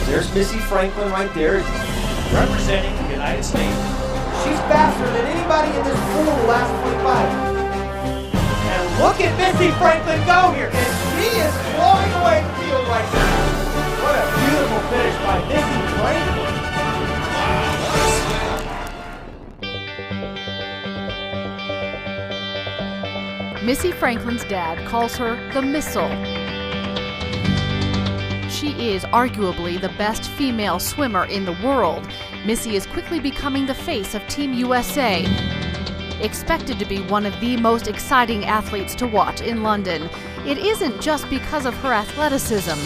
There's Missy Franklin right there, representing the United States. She's faster than anybody in this pool the last 25. And look at Missy Franklin go here, and she is blowing away the field right now. What a beautiful finish by Missy Franklin. Missy Franklin's dad calls her the Missile. She is arguably the best female swimmer in the world. Missy is quickly becoming the face of Team USA. Expected to be one of the most exciting athletes to watch in London. It isn't just because of her athleticism.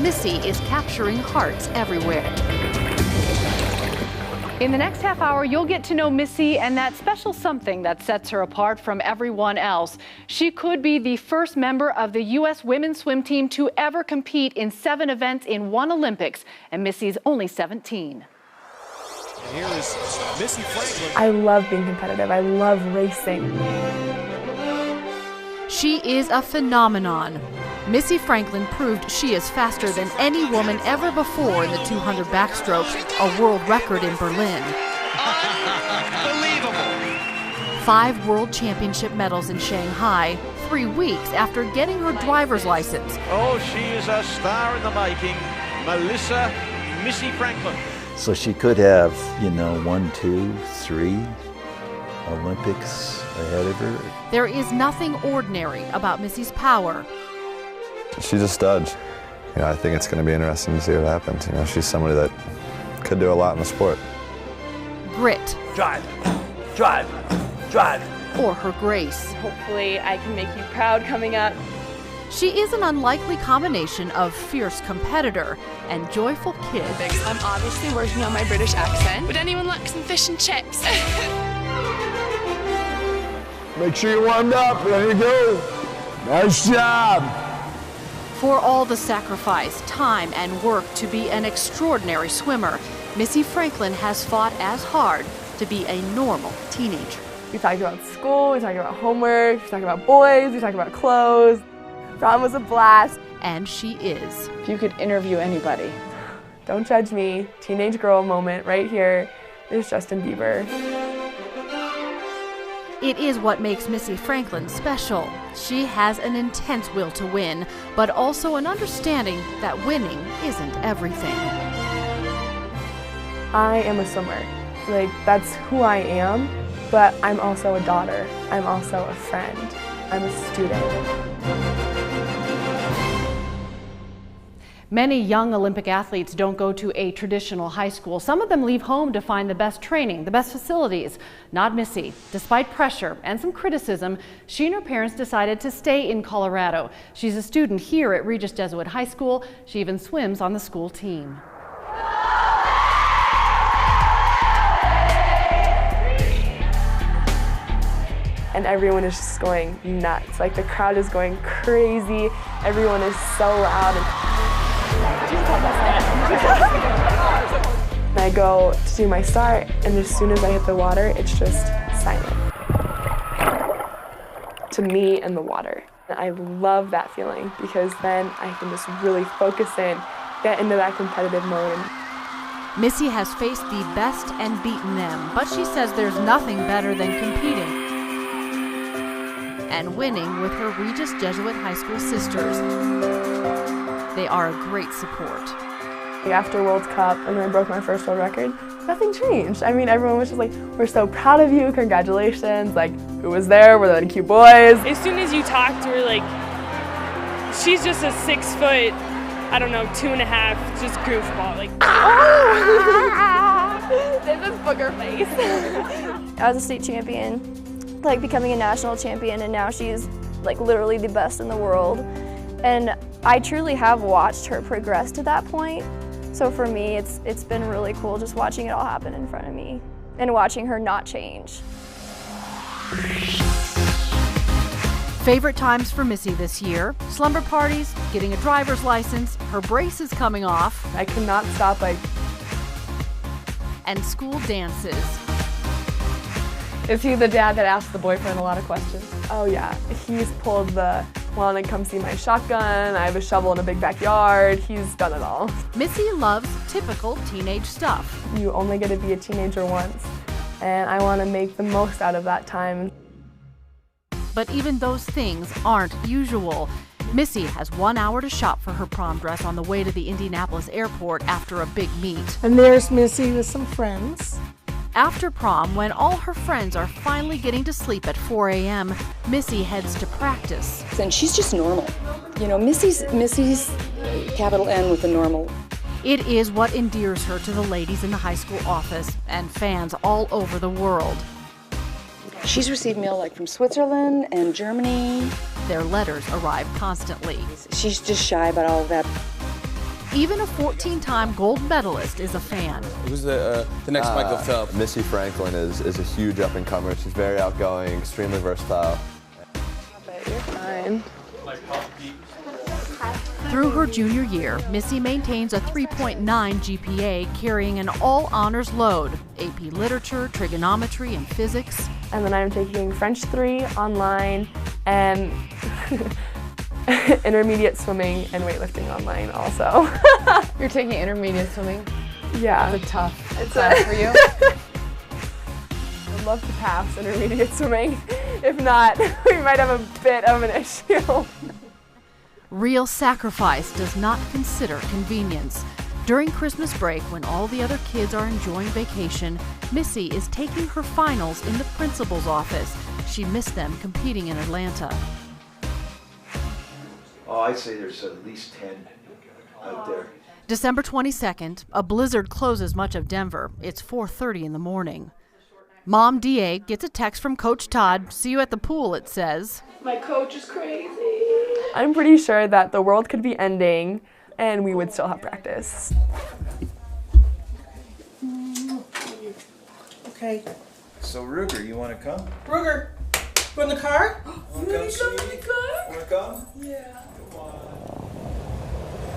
Missy is capturing hearts everywhere. In the next half hour, you'll get to know Missy and that special something that sets her apart from everyone else. She could be the first member of the U.S. women's swim team to ever compete in 7 events in one Olympics, and Missy's only 17. And here is Missy Franklin. I love being competitive. I love racing. She is a phenomenon. Missy Franklin proved she is faster than any woman ever before in the 200 backstroke, a world record in Berlin. Unbelievable. 5 world championship medals in Shanghai, 3 weeks after getting her driver's license. Oh, she is a star in the making, Missy Franklin. So she could have, 1, 2, 3 Olympics ahead of her. There is nothing ordinary about Missy's power. She's a stud. I think it's going to be interesting to see what happens. She's somebody that could do a lot in the sport. Grit. Drive, drive, drive. Or her grace. Hopefully I can make you proud coming up. She is an unlikely combination of fierce competitor and joyful kid. I'm obviously working on my British accent. Would anyone like some fish and chips? Make sure you're warmed up. There you go. Nice job. For all the sacrifice, time, and work to be an extraordinary swimmer, Missy Franklin has fought as hard to be a normal teenager. We talked about school, we talked about homework, we talked about boys, we talked about clothes. Prom was a blast. And she is. If you could interview anybody. Don't judge me. Teenage girl moment right here is Justin Bieber. It is what makes Missy Franklin special. She has an intense will to win, but also an understanding that winning isn't everything. I am a swimmer. That's who I am, but I'm also a daughter. I'm also a friend. I'm a student. Many young Olympic athletes don't go to a traditional high school. Some of them leave home to find the best training, the best facilities. Not Missy. Despite pressure and some criticism, she and her parents decided to stay in Colorado. She's a student here at Regis Jesuit High School. She even swims on the school team. And everyone is just going nuts. The crowd is going crazy. Everyone is so loud. And I go to do my start, and as soon as I hit the water, it's just silent. To me and the water. And I love that feeling because then I can just really focus in, get into that competitive mode. Missy has faced the best and beaten them, but she says there's nothing better than competing and winning with her Regis Jesuit High School sisters. They are a great support. After World Cup, and when I broke my first world record, nothing changed. Everyone was just like, we're so proud of you, congratulations. Who was there? Were there any cute boys? As soon as you talk to her, she's just a 6 foot, 2.5, just goofball. Oh! There's this booger face. I was a state champion, becoming a national champion, and now she's literally the best in the world. And I truly have watched her progress to that point. So for me, it's been really cool just watching it all happen in front of me and watching her not change. Favorite times for Missy this year: slumber parties, getting a driver's license, her brace is coming off. I cannot stop and school dances. Is he the dad that asks the boyfriend a lot of questions? Oh yeah, he's pulled the wanted to come see my shotgun. I have a shovel in a big backyard. He's done it all. Missy loves typical teenage stuff. You only get to be a teenager once, and I want to make the most out of that time. But even those things aren't usual. Missy has 1 hour to shop for her prom dress on the way to the Indianapolis airport after a big meet. And there's Missy with some friends. After prom, when all her friends are finally getting to sleep at 4 a.m., Missy heads to practice. And she's just normal. You know, Missy's capital N with the normal. It is what endears her to the ladies in the high school office and fans all over the world. She's received mail like from Switzerland and Germany. Their letters arrive constantly. She's just shy about all of that. Even a 14-time gold medalist is a fan. Who's the next Michael Phelps? Missy Franklin is a huge up-and-comer. She's very outgoing, extremely versatile. You're fine. Through her junior year, Missy maintains a 3.9 GPA, carrying an all-honors load, AP Literature, Trigonometry, and Physics. And then I'm taking French 3 online and intermediate swimming and weightlifting online also. You're taking intermediate swimming? Yeah. It's a tough It's class for you? I'd love to pass intermediate swimming. If not, we might have a bit of an issue. Real sacrifice does not consider convenience. During Christmas break, when all the other kids are enjoying vacation, Missy is taking her finals in the principal's office. She missed them competing in Atlanta. Oh, I'd say there's at least 10 out there. December 22nd, a blizzard closes much of Denver. It's 4:30 in the morning. Mom DA gets a text from Coach Todd. "See you at the pool," it says. My coach is crazy. I'm pretty sure that the world could be ending and we would still have practice. Okay. So Ruger, you want to come? Ruger, go in the car? Want to come see me? Want to come? Yeah.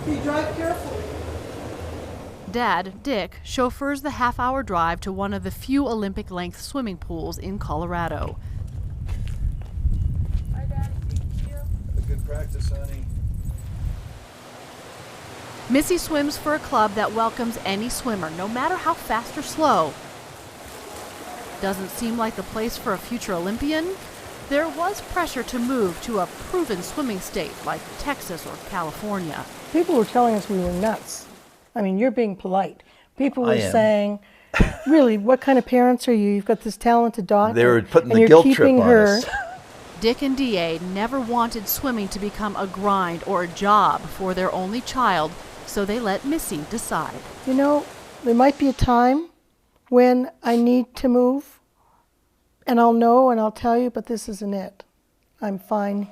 You drive carefully. Dad, Dick, chauffeurs the half-hour drive to one of the few Olympic-length swimming pools in Colorado. Hi, Dad. Thank you. Have a good practice, honey. Missy swims for a club that welcomes any swimmer, no matter how fast or slow. Doesn't seem like the place for a future Olympian? There was pressure to move to a proven swimming state like Texas or California. People were telling us we were nuts. I mean, you're being polite. People were I am. saying, really, what kind of parents are you? You've got this talented daughter. They were putting and the you're guilt keeping trip on her. us. Dick and DA never wanted swimming to become a grind or a job for their only child, so they let Missy decide. You know, there might be a time when I need to move, and I'll know and I'll tell you, but this isn't it. I'm fine,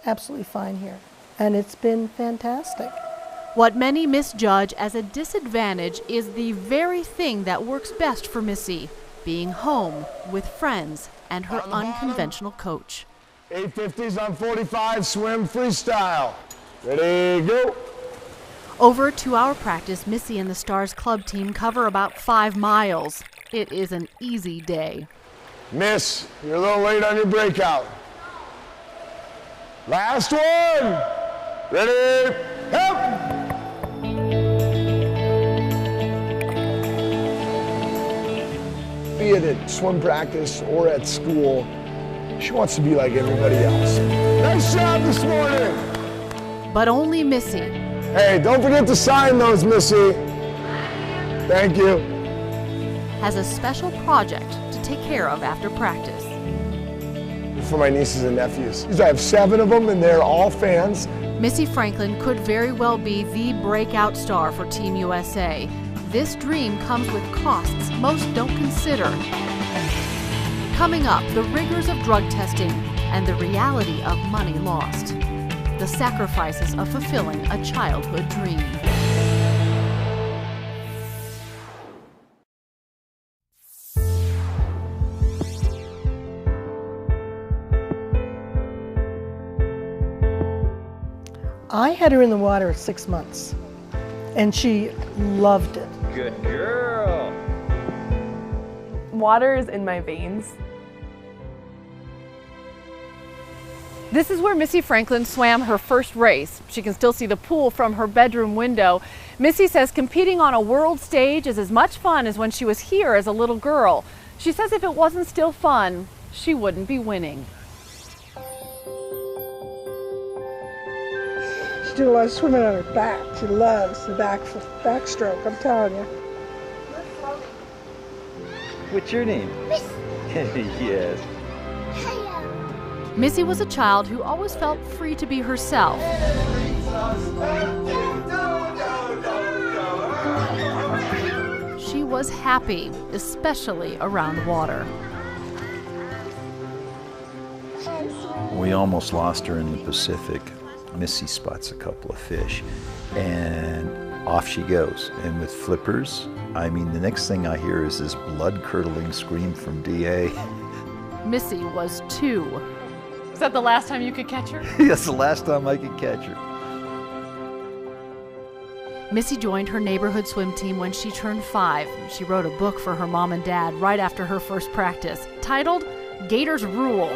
absolutely fine here. And it's been fantastic. What many misjudge as a disadvantage is the very thing that works best for Missy, being home with friends and her unconventional coach. 850s on 45, swim freestyle. Ready, go. Over a 2-hour practice, Missy and the Stars Club team cover about 5 miles. It is an easy day. Miss, you're a little late on your breakout. Last one. Ready, help. Be it at swim practice or at school, she wants to be like everybody else. Nice job this morning. But only Missy. Hey, don't forget to sign those, Missy. Thank you. Has a special project to take care of after practice. For my nieces and nephews. I have 7 of them and they're all fans. Missy Franklin could very well be the breakout star for Team USA. This dream comes with costs most don't consider. Coming up, the rigors of drug testing and the reality of money lost. The sacrifices of fulfilling a childhood dream. I had her in the water at 6 months, and she loved it. Good girl. Water is in my veins. This is where Missy Franklin swam her first race. She can still see the pool from her bedroom window. Missy says competing on a world stage is as much fun as when she was here as a little girl. She says if it wasn't still fun, she wouldn't be winning. She did a lot of swimming on her back. She loves the backstroke, I'm telling you. What's your name? Miss. Yes. Missy was a child who always felt free to be herself. She was happy, especially around water. We almost lost her in the Pacific. Missy spots a couple of fish, and off she goes. And with flippers, I mean, the next thing I hear is this blood-curdling scream from DA. Missy was 2. Was that the last time you could catch her? That's the last time I could catch her. Missy joined her neighborhood swim team when she turned 5. She wrote a book for her mom and dad right after her first practice, titled Gators Rule.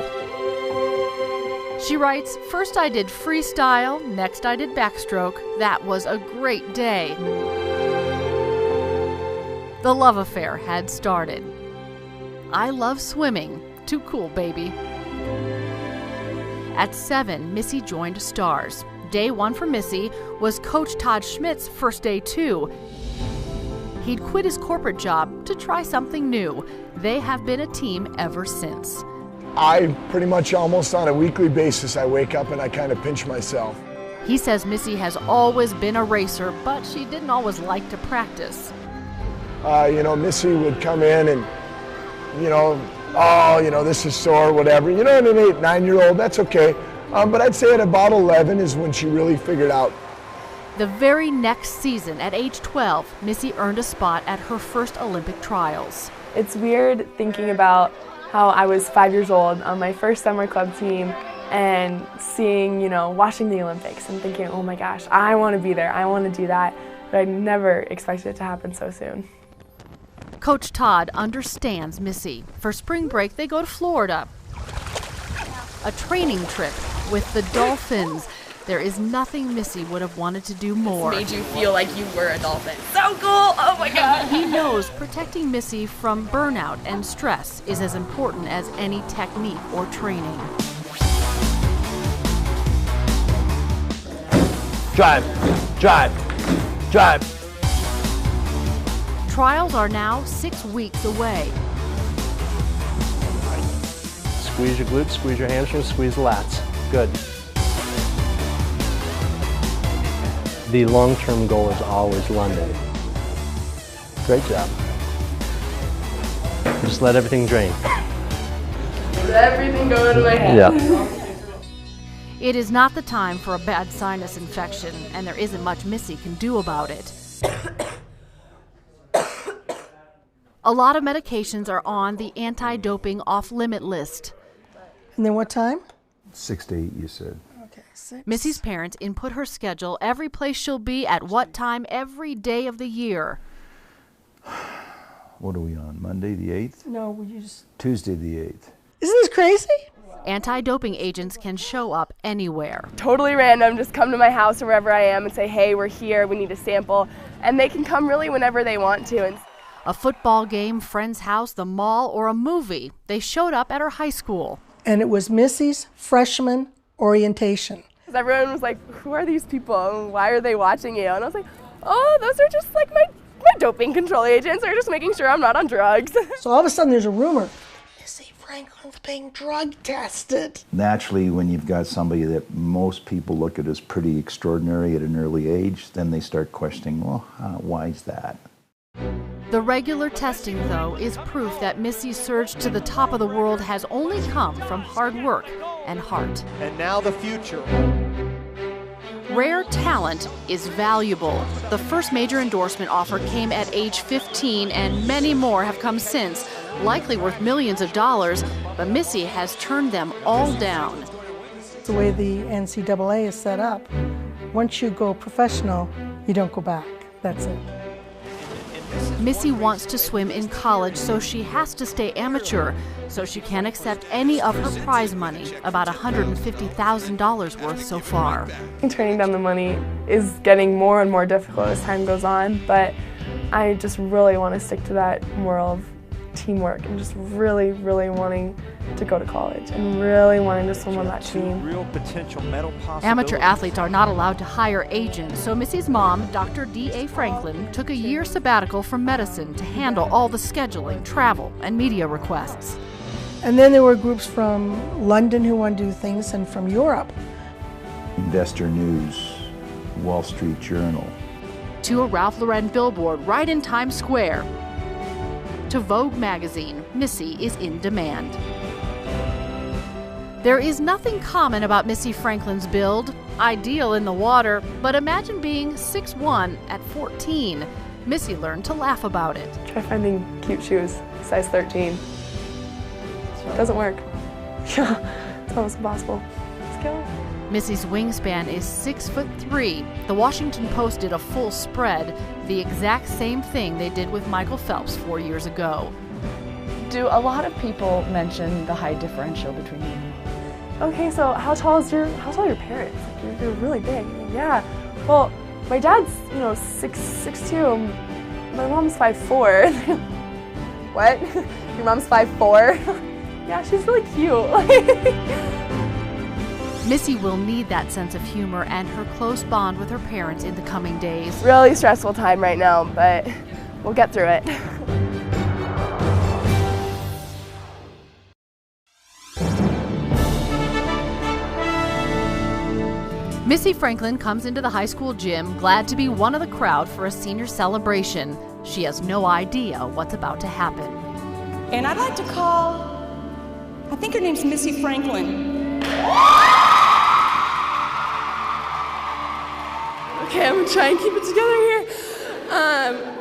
She writes, "First I did freestyle, next I did backstroke. That was a great day." The love affair had started. "I love swimming. Too cool, baby." At 7, Missy joined Stars. Day 1 for Missy was Coach Todd Schmidt's first day too. He'd quit his corporate job to try something new. They have been a team ever since. I pretty much almost on a weekly basis, I wake up and I kind of pinch myself. He says Missy has always been a racer, but she didn't always like to practice. Missy would come in and, this is sore, whatever. An 8, 9-year-old, that's okay. But I'd say at about 11 is when she really figured out. The very next season, at age 12, Missy earned a spot at her first Olympic trials. It's weird thinking about how I was 5 years old on my first summer club team and seeing, watching the Olympics and thinking, oh my gosh, I want to be there, I want to do that. But I never expected it to happen so soon. Coach Todd understands Missy. For spring break, they go to Florida. A training trip with the Dolphins. There is nothing Missy would have wanted to do more. Made you feel like you were a dolphin. So cool! Oh my God! He knows protecting Missy from burnout and stress is as important as any technique or training. Drive, drive, drive. Trials are now 6 weeks away. Squeeze your glutes, squeeze your hamstrings, squeeze the lats. Good. The long-term goal is always London. Great job. Just let everything drain. Let everything go into my head. Yeah. It is not the time for a bad sinus infection, and there isn't much Missy can do about it. A lot of medications are on the anti-doping off-limit list. And then what time? 6 to 8, you said. Okay, 6. Missy's parents input her schedule, every place she'll be, at what time, every day of the year. What are we on, Monday the 8th? No, you just... Tuesday the 8th. Isn't this crazy? Anti-doping agents can show up anywhere. Totally random, just come to my house or wherever I am and say, hey, we're here, we need a sample. And they can come really whenever they want to. And a football game, friend's house, the mall, or a movie. They showed up at her high school. And it was Missy's freshman orientation. Everyone was like, who are these people? Why are they watching you? And I was like, oh, those are just like my doping control agents. They're just making sure I'm not on drugs. So all of a sudden there's a rumor. Missy Franklin's being drug tested. Naturally, when you've got somebody that most people look at as pretty extraordinary at an early age, then they start questioning, well, why is that? The regular testing, though, is proof that Missy's surge to the top of the world has only come from hard work and heart. And now the future. Rare talent is valuable. The first major endorsement offer came at age 15, and many more have come since, likely worth millions of dollars, but Missy has turned them all down. The way the NCAA is set up, once you go professional, you don't go back. That's it. Missy wants to swim in college, so she has to stay amateur, so she can't accept any of her prize money, about $150,000 worth so far. Turning down the money is getting more and more difficult as time goes on, but I just really want to stick to that moral of teamwork and just really, really wanting to go to college and really wanting to swim on that team. Real potential medal possibilities. Amateur athletes are not allowed to hire agents, so Missy's mom, Dr. D.A. Franklin, took a year sabbatical from medicine to handle all the scheduling, travel, and media requests. And then there were groups from London who wanted to do things, and from Europe. Investor News, Wall Street Journal. To a Ralph Lauren billboard right in Times Square. To Vogue magazine, Missy is in demand. There is nothing common about Missy Franklin's build, ideal in the water, but imagine being 6'1" at 14. Missy learned to laugh about it. Try finding cute shoes, size 13. It doesn't work. Yeah, it's almost impossible. Let's go. Missy's wingspan is 6'3". The Washington Post did a full spread, the exact same thing they did with Michael Phelps 4 years ago. Do a lot of people mention the height differential between you? Okay, so how tall are your parents? Like, you're really big. Yeah. Well, my dad's 6'2". My mom's 5'4". What? Your mom's 5'4"? Yeah, she's really cute. Missy will need that sense of humor and her close bond with her parents in the coming days. Really stressful time right now, but we'll get through it. Missy Franklin comes into the high school gym, glad to be one of the crowd for a senior celebration. She has no idea what's about to happen. And I'd like to call, I think her name's Missy Franklin. Okay, I'm gonna try and keep it together here.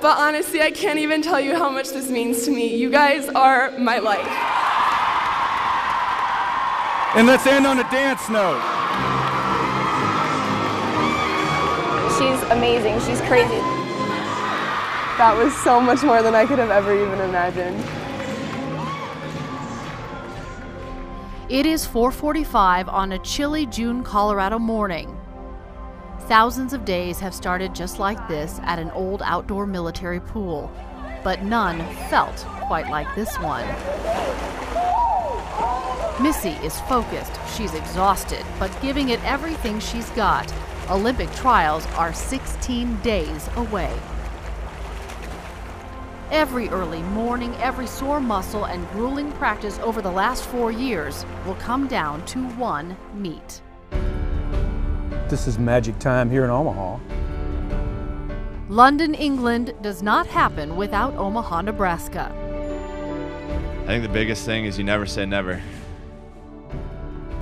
But honestly, I can't even tell you how much this means to me. You guys are my life. And let's end on a dance note. She's amazing. She's crazy. That was so much more than I could have ever even imagined. It is 4:45 on a chilly June Colorado morning. Thousands of days have started just like this at an old outdoor military pool, but none felt quite like this one. Missy is focused, she's exhausted, but giving it everything she's got. Olympic trials are 16 days away. Every early morning, every sore muscle and grueling practice over the last 4 years will come down to one meet. This is magic time here in Omaha. London, England does not happen without Omaha, Nebraska. I think the biggest thing is you never say never.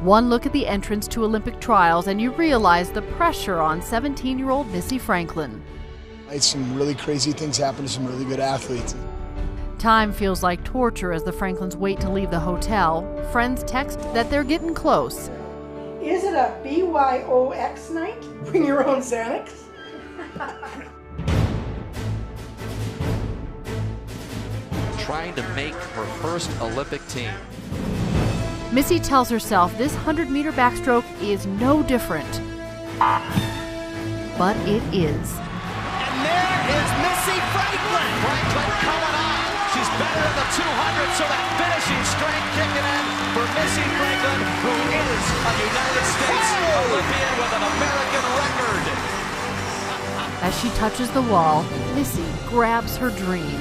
One look at the entrance to Olympic trials and you realize the pressure on 17-year-old Missy Franklin. Some really crazy things happen to some really good athletes. Time feels like torture as the Franklins wait to leave the hotel. Friends text that they're getting close. Is it a BYOX night? Bring your own Xanax? Trying to make her first Olympic team. Missy tells herself this 100-meter backstroke is no different. But it is. And there is Missy Franklin. Franklin coming on. She's better in the 200, so that finishing strength kicking in for Missy Franklin, who is a United States Olympian with an American record. As she touches the wall, Missy grabs her dream.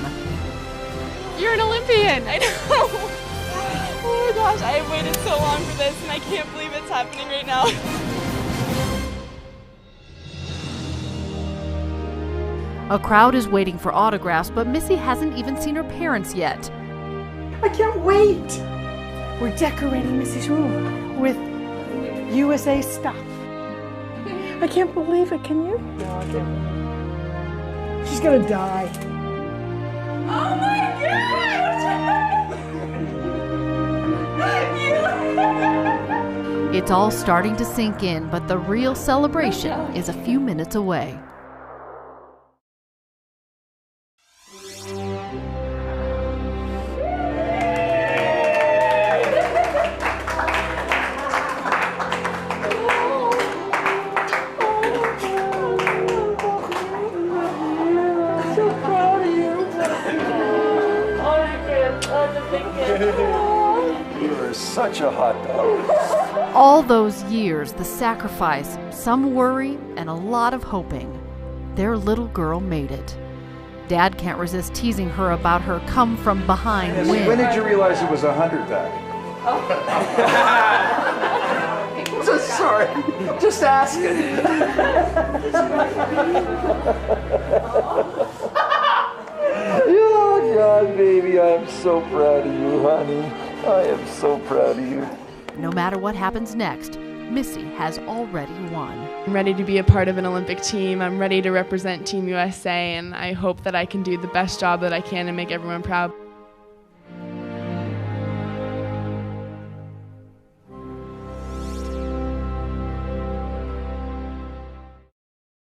You're an Olympian! I know! Oh my gosh, I have waited so long for this and I can't believe it's happening right now. A crowd is waiting for autographs, but Missy hasn't even seen her parents yet. I can't wait! We're decorating Missy's room with USA stuff. I can't believe it, can you? No, I can't. She's gonna die. Oh my God! It's all starting to sink in, but the real celebration is a few minutes away. such a hot dog. All those years, the sacrifice, some worry, and a lot of hoping. Their little girl made it. Dad can't resist teasing her about her come-from-behind win. When did you realize it was 100 back? Just sorry. Just asking. Oh, God, baby, I am so proud of you, honey. I am so proud of you. No matter what happens next, Missy has already won. I'm ready to be a part of an Olympic team. I'm ready to represent Team USA, and I hope that I can do the best job that I can and make everyone proud.